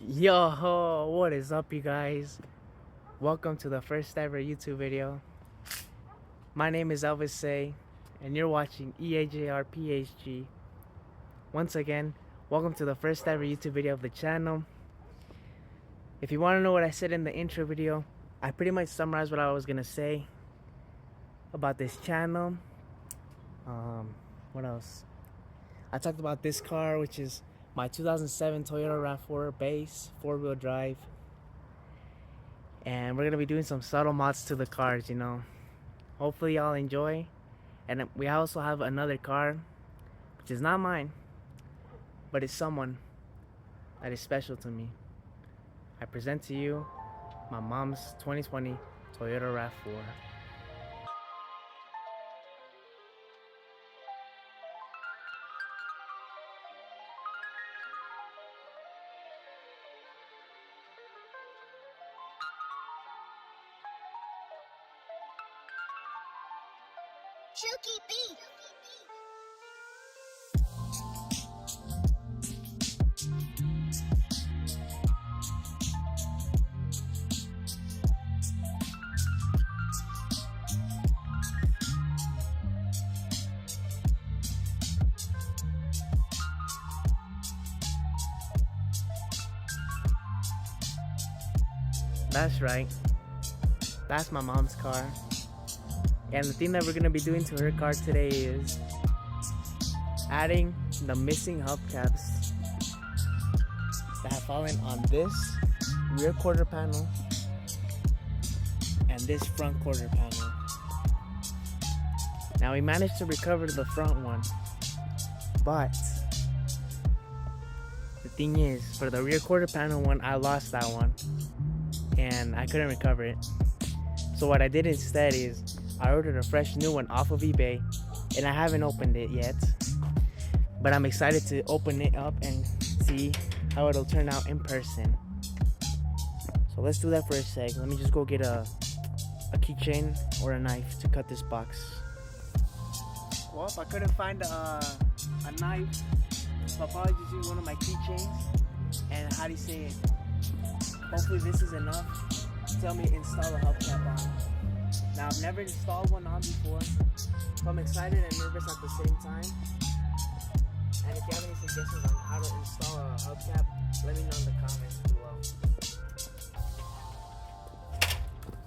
Yo, what is up, you guys? Welcome to the first ever YouTube video. My name is Elvis Say, and you're watching EAJRPHG. Once again, welcome to the first ever YouTube video of the channel. If you want to know what I said in the intro video, I pretty much summarized what I was gonna say about this channel. What else? I talked about this car, which is my 2007 Toyota RAV4 base 4-wheel drive, and we're gonna be doing some subtle mods to the cars, you know. Hopefully y'all enjoy. And we also have another car, which is not mine, but it's someone that is special to me. I present to you my mom's 2020 Toyota RAV4. Chuki B. That's right. That's my mom's car. And the thing that we're gonna be doing to her car today is adding the missing hubcaps that have fallen on this rear quarter panel and this front quarter panel. Now we managed to recover the front one, but the thing is, for the rear quarter panel one, I lost that one and I couldn't recover it. So what I did instead is I ordered a fresh new one off of eBay, and I haven't opened it yet, but I'm excited to open it up and see how it'll turn out in person. So let's do that for a sec. Let me just go get a keychain or a knife to cut this box. Well, I couldn't find a knife, so I'll probably just use one of my keychains. And how do you say it? Hopefully this is enough to tell me to install a hubcap on. Now, I've never installed one on before, so I'm excited and nervous at the same time. And if you have any suggestions on how to install a hubcap, let me know in the comments below. So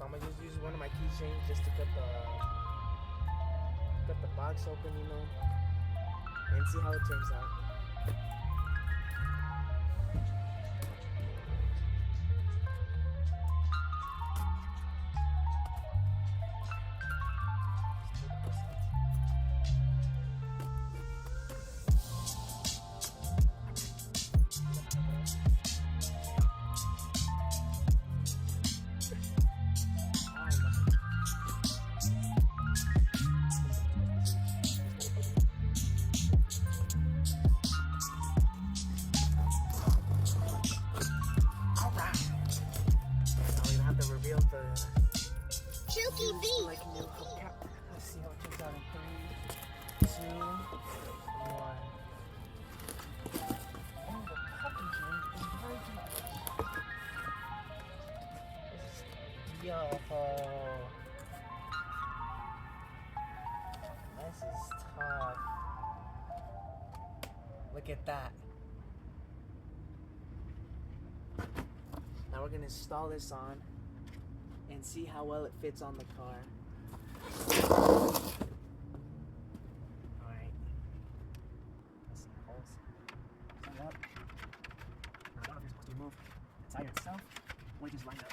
I'm gonna just use one of my keychains just to cut the box open, you know, and see how it turns out. Chuki B. Like a new hubcap. Let's see how it turns out in 3, 2, 1. Oh, the packaging is breaking. Yo, this is tough. Look at that. Now we're gonna install this on and see how well it fits on the car. Alright. Let's see the holes. Stand up. I don't know if you're supposed to remove the tire itself or just line up.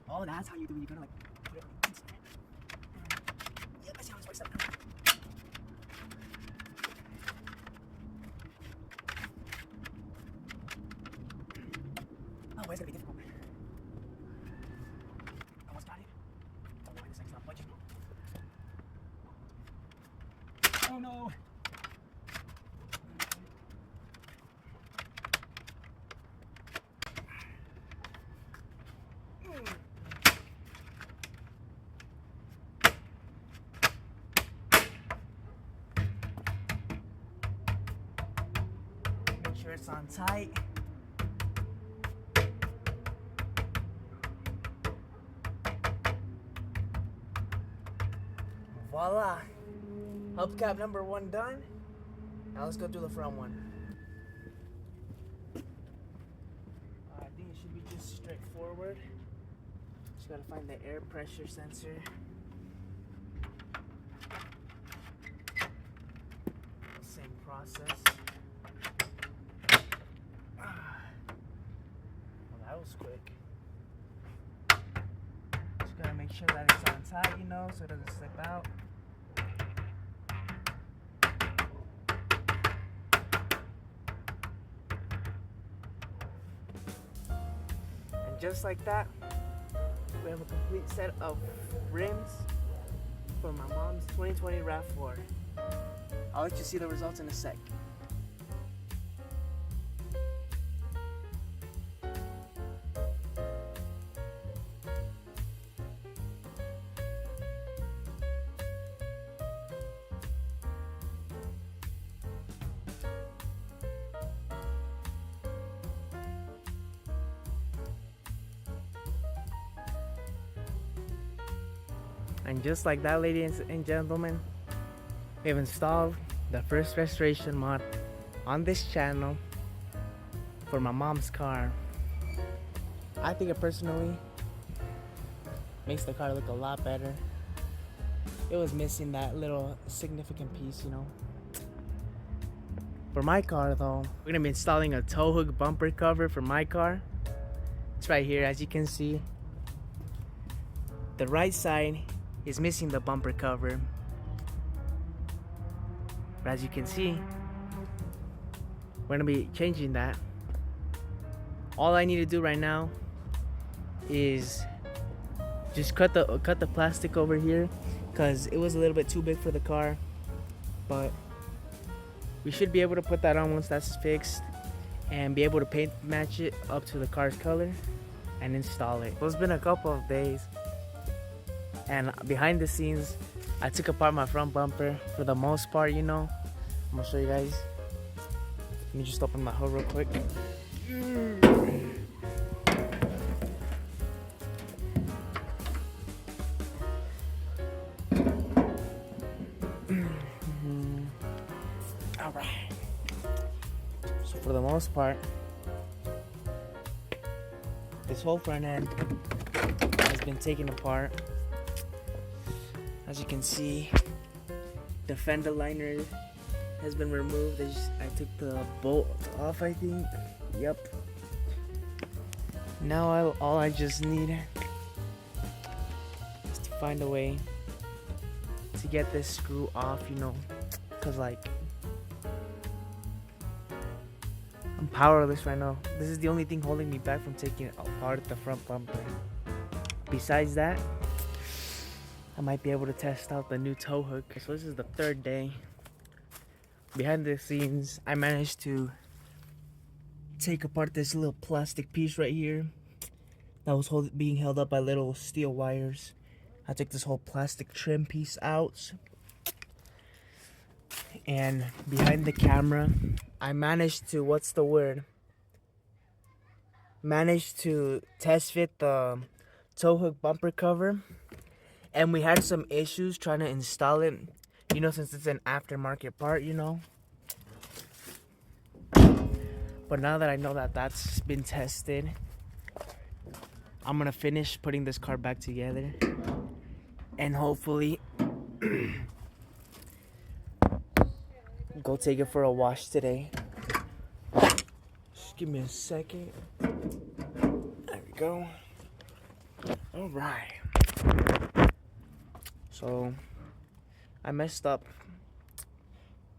Oh, that's how you do it. You're gonna like put it on the inside. Yep, I see how this works out. Oh, it's gonna be difficult. Almost got it. Don't know why this thing's not budging. Oh no! sure it's on tight. Voila! Hubcap number 1 done. Now let's go do the front one. I think it should be just straightforward. Just gotta find the air pressure sensor. Same process. Well, that was quick. Just gotta make sure that it's on tight, you know, so it doesn't slip out. And just like that, we have a complete set of rims for my mom's 2020 RAV4. I'll let you see the results in a sec. And just like that, ladies and gentlemen, we have installed the first restoration mod on this channel for my mom's car. I think it personally makes the car look a lot better. It was missing that little significant piece, you know. For my car though, we're gonna be installing a tow hook bumper cover for my car. It's right here, as you can see. The right side is missing the bumper cover. But as you can see, we're gonna be changing that. All I need to do right now is just cut the plastic over here, because it was a little bit too big for the car. But we should be able to put that on once that's fixed, and be able to paint match it up to the car's color and install it. Well, it's been a couple of days, and behind the scenes, I took apart my front bumper for the most part, you know. I'm gonna show you guys. Let me just open my hood real quick. Alright. So for the most part, this whole front end has been taken apart. As you can see, the fender liner has been removed. I took the bolt off, I think. Yep. Now all I just need is to find a way to get this screw off, you know, because like, I'm powerless right now. This is the only thing holding me back from taking apart the front bumper. Besides that, I might be able to test out the new tow hook. So this is the 3rd day. Behind the scenes, I managed to take apart this little plastic piece right here that was being held up by little steel wires. I took this whole plastic trim piece out. And behind the camera, I managed to, managed to test fit the tow hook bumper cover. And we had some issues trying to install it, you know, since it's an aftermarket part, you know. But now that I know that that's been tested, I'm gonna finish putting this car back together, and hopefully go take it for a wash today. Just give me a second. There we go. All right. So I messed up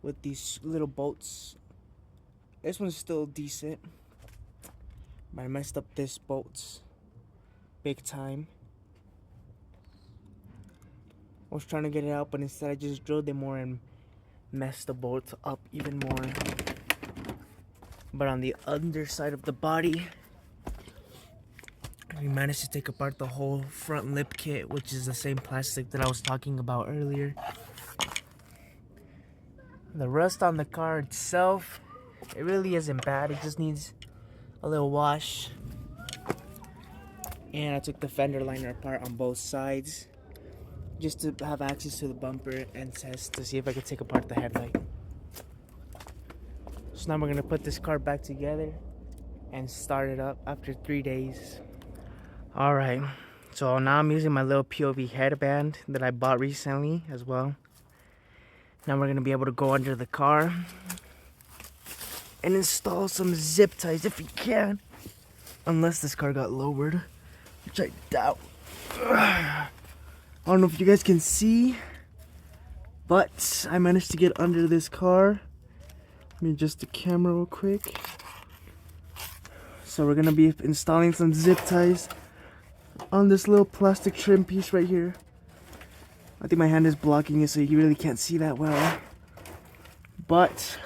with these little bolts. This one's still decent, but I messed up this bolts big time. I was trying to get it out, but instead I just drilled it more and messed the bolts up even more. But on the underside of the body, we managed to take apart the whole front lip kit, which is the same plastic that I was talking about earlier. The rust on the car itself It really isn't bad. It just needs a little wash. And I took the fender liner apart on both sides just to have access to the bumper and test to see if I could take apart the headlight. So now we're gonna put this car back together and start it up after 3 days. Alright, so now I'm using my little POV headband that I bought recently as well. Now we're gonna be able to go under the car and install some zip ties if we can. Unless this car got lowered, which I doubt. I don't know if you guys can see, but I managed to get under this car. Let me adjust the camera real quick. So we're gonna be installing some zip ties on this little plastic trim piece right here. I think my hand is blocking it so you really can't see that well. But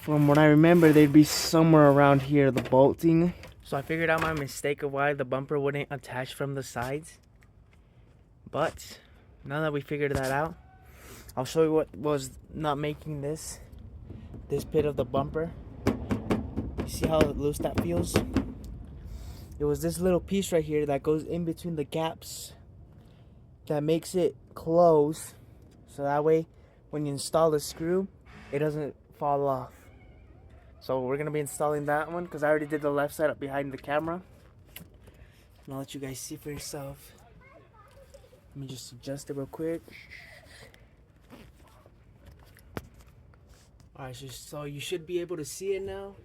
from what I remember, they'd be somewhere around here, the bolting. So I figured out my mistake of why the bumper wouldn't attach from the sides. But now that we figured that out, I'll show you what was not making this bit of the bumper. You see how loose that feels? It was this little piece right here that goes in between the gaps that makes it close, so that way when you install the screw, it doesn't fall off. So we're gonna be installing that one because I already did the left side up behind the camera. And I'll let you guys see for yourself. Let me just adjust it real quick. Alright, so you should be able to see it now.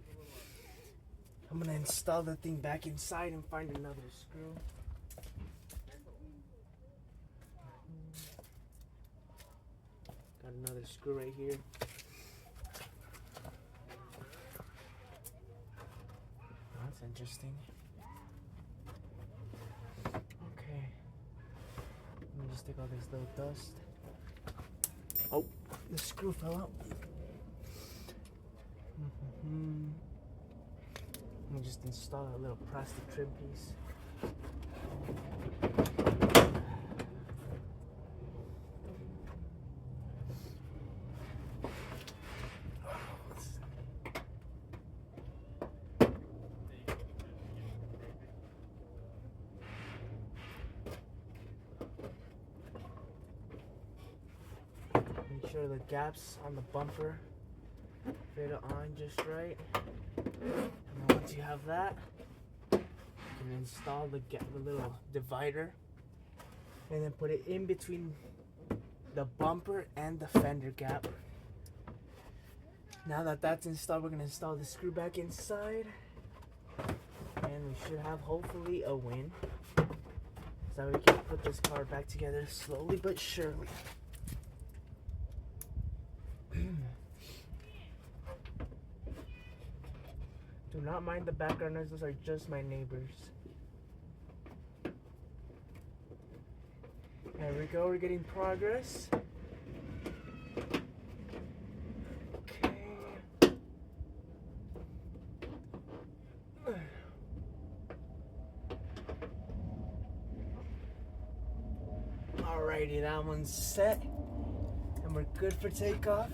I'm gonna install the thing back inside and find another screw. Got another screw right here. That's interesting. Okay. Let me just take all this little dust. Oh, the screw fell out. Let me just install a little plastic trim piece. Make sure the gaps on the bumper fit it on just right. And once you have that, you can install the little divider and then put it in between the bumper and the fender gap. Now that that's installed, we're going to install the screw back inside, and we should have hopefully a win, so we can put this car back together slowly but surely. Do not mind the background noise, those are just my neighbors. There we go, we're getting progress. Okay. Alrighty, that one's set. And we're good for takeoff.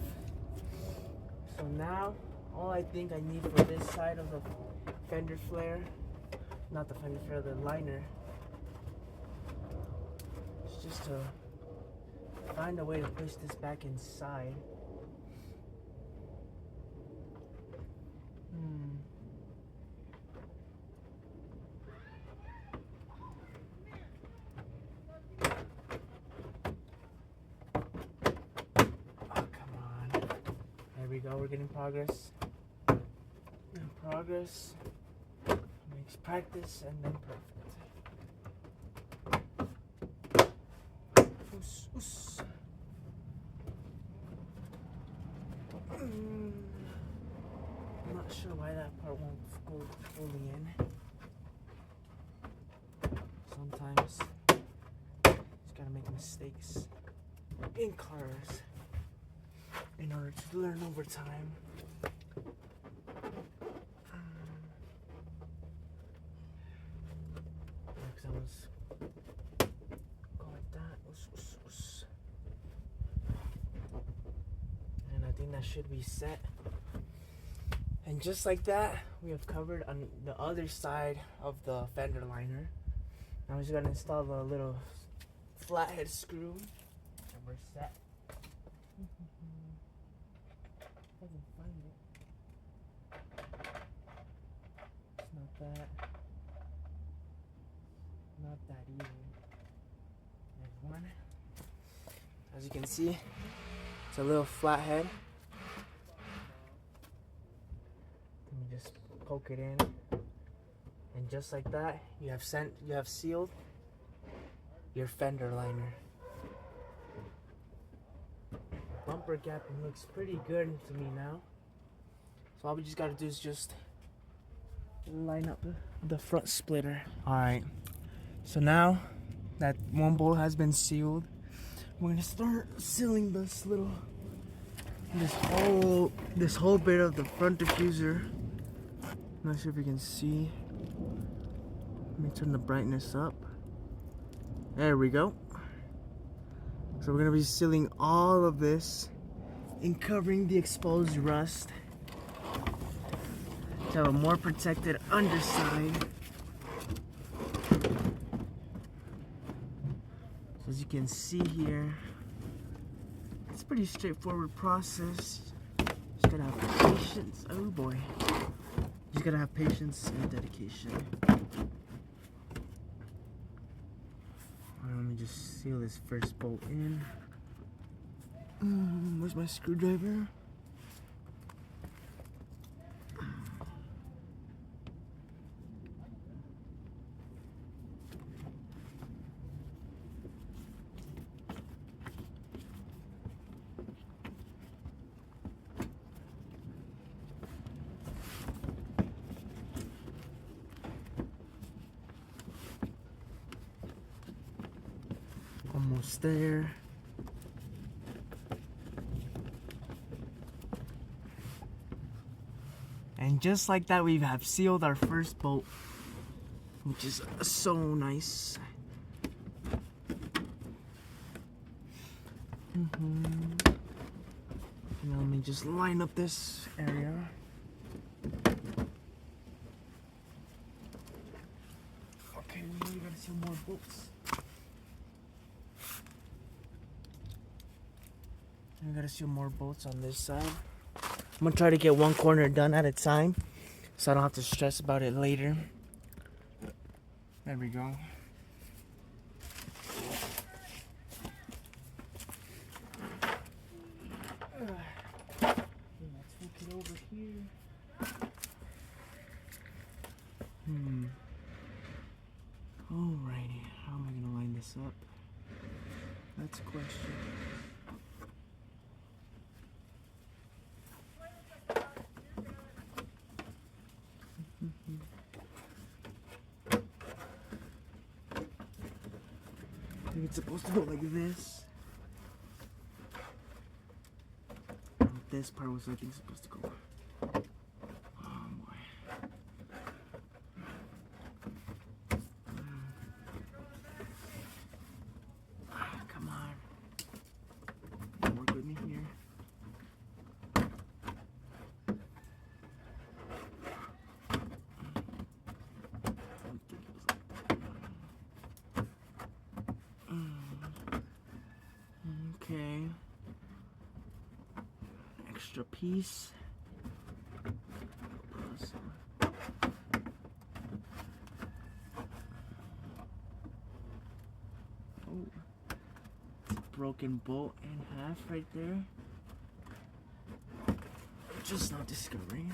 So now, all I think I need for this side of the fender flare, not the fender flare, the liner, is just to find a way to push this back inside. There we go, we're getting progress. And progress makes practice and then perfect. Oos, oos. I'm not sure why that part won't go fully in. Sometimes you just gotta make mistakes in cars in order to learn over time. Next, I was go like that, and I think that should be set. And just like that, we have covered on the other side of the fender liner. Now we're just gonna install the little flathead screw, and we're set. If I can find it. It's not that easy. There's one. As you can see, it's a little flathead. Let me just poke it in, and just like that, you have sealed your fender liner. Bumper gapping looks pretty good to me now. So all we just gotta do is just line up the front splitter. Alright, so now that one bolt has been sealed, we're gonna start sealing this whole bit of the front diffuser. I'm not sure if you can see. Let me turn the brightness up. There we go. So we're gonna be sealing all of this and covering the exposed rust to have a more protected underside. So as you can see here, it's a pretty straightforward process. Just gotta have patience. Oh boy. Just gotta have patience and dedication. Let me just seal this first bolt in. Where's my screwdriver? Almost there. And just like that, we have sealed our first bolt, which is so nice. Now let me just line up this area. Okay, we gotta seal more bolts. We gotta seal more bolts on this side. I'm gonna try to get one corner done at a time, so I don't have to stress about it later. There we go. Let's hook it over here. Alrighty, how am I gonna line this up? That's a question. I think it's supposed to go like this. And this part was, I think, supposed to go. Oh boy. Come on. Work with me here. Okay. Extra piece. Oh, broken bolt in half right there. Just not discovering.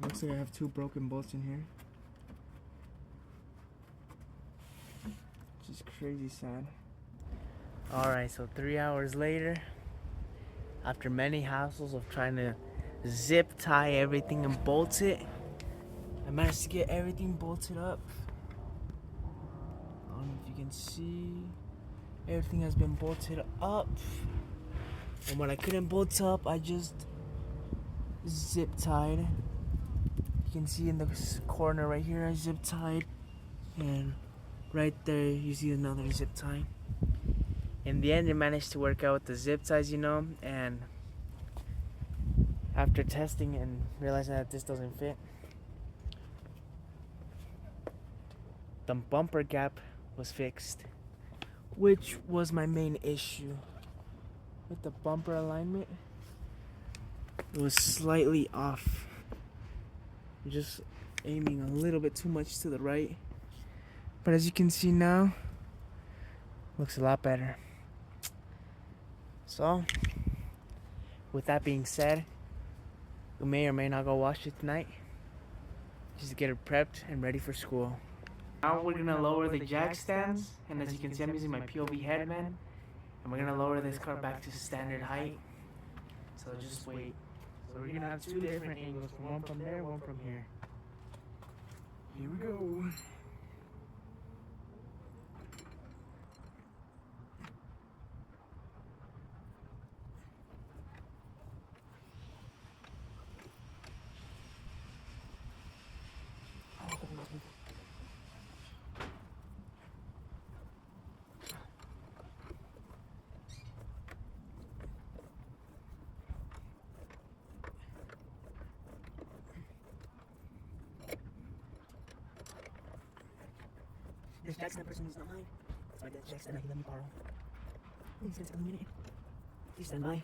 Looks like I have two broken bolts in here. Which is crazy sad. Alright, so 3 hours later, after many hassles of trying to zip tie everything and bolt it, I managed to get everything bolted up. I don't know if you can see. Everything has been bolted up. And when I couldn't bolt up, I just zip tied. You can see in the corner right here, I zip tied and Right there, you see another zip tie. In the end, it managed to work out with the zip ties, you know, and after testing and realizing that this doesn't fit, the bumper gap was fixed, which was my main issue. With the bumper alignment, it was slightly off. Just aiming a little bit too much to the right. But as you can see now, looks a lot better. So, with that being said, we may or may not go wash it tonight, just to get it prepped and ready for school. Now we're gonna lower the jack stands, and as you can see, I'm using my POV headband, and we're gonna lower this car back to standard height. So just wait. So we're gonna have two different angles, one from there, one from here. Here we go. This jack stand person is not mine. That's my dad's jack stand that he let me borrow. He's gonna take a minute. Please stand by.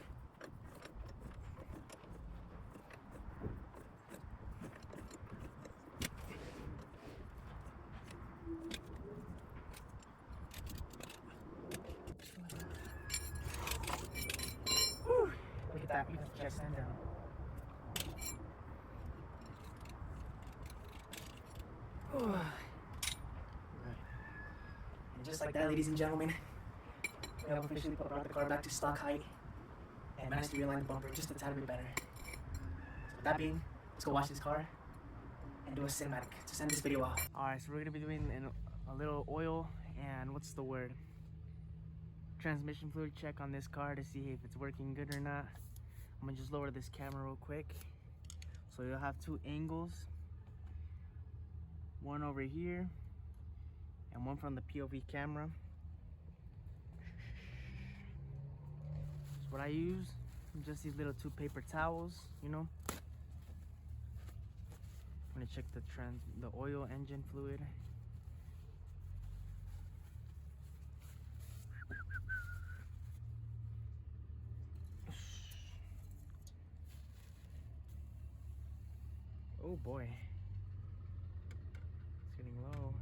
Whew. Look at that, we got the jack stand down. And just like that, ladies and gentlemen, we have officially brought the car back to stock height and managed to realign the bumper just a tad bit better. So with that being, let's go wash this car and do a cinematic to send this video out. Alright, so we're gonna be doing a little oil and what's the word? Transmission fluid check on this car to see if it's working good or not. I'm gonna just lower this camera real quick. So you'll have two angles, one over here and one from the POV camera. So what I use, just these little 2 paper towels, you know. I'm gonna check the oil engine fluid. Oh boy, it's getting low.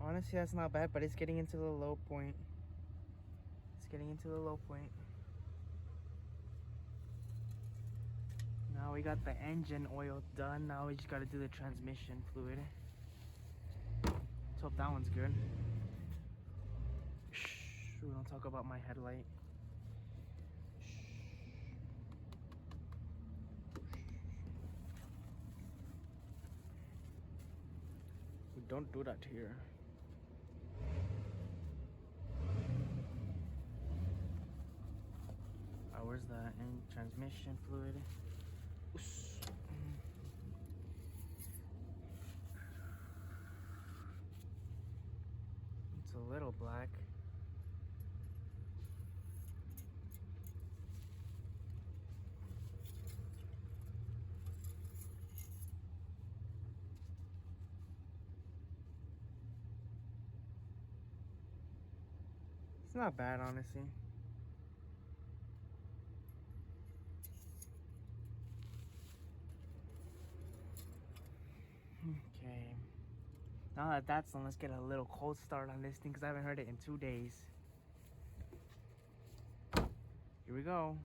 Honestly, that's not bad, but it's getting into the low point. It's getting into the low point. Now we got the engine oil done. Now we just gotta do the transmission fluid. Let's hope that one's good. Shh, we don't talk about my headlight. We don't do that here. Where's the transmission fluid? It's a little black. It's not bad, honestly. Okay. Now that that's done, let's get a little cold start on this thing because I haven't heard it in 2 days. Here we go.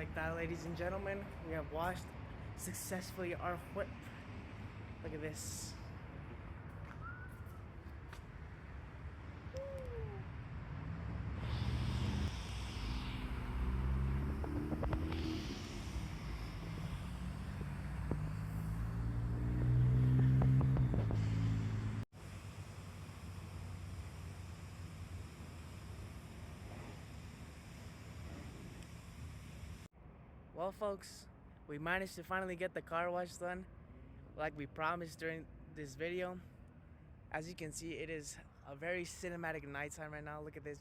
like that, ladies and gentlemen, we have washed successfully our Hwip. Look at this. Well, folks, we managed to finally get the car wash done like we promised during this video. As you can see, it is a very cinematic nighttime right now. Look at this.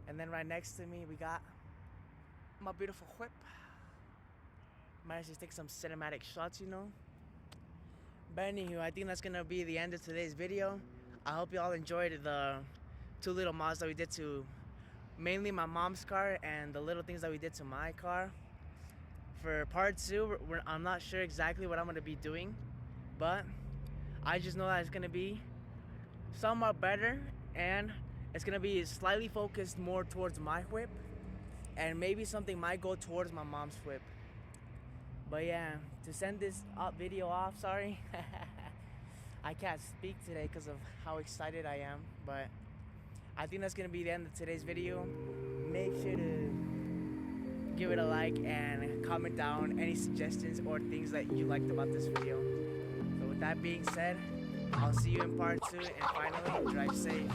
And then right next to me, we got my beautiful Hwip. Managed to take some cinematic shots, you know. But anywho, I think that's gonna be the end of today's video. I hope you all enjoyed the 2 little mods that we did to mainly my mom's car and the little things that we did to my car. For part 2, I'm not sure exactly what I'm gonna be doing, but I just know that it's gonna be somewhat better, and it's gonna be slightly focused more towards my Hwip, and maybe something might go towards my mom's Hwip. But yeah, to send this video off, sorry, I can't speak today because of how excited I am, but I think that's gonna be the end of today's video. Make sure to give it a like and comment down any suggestions or things that you liked about this video. So with that being said, I'll see you in part 2, and finally, drive safe.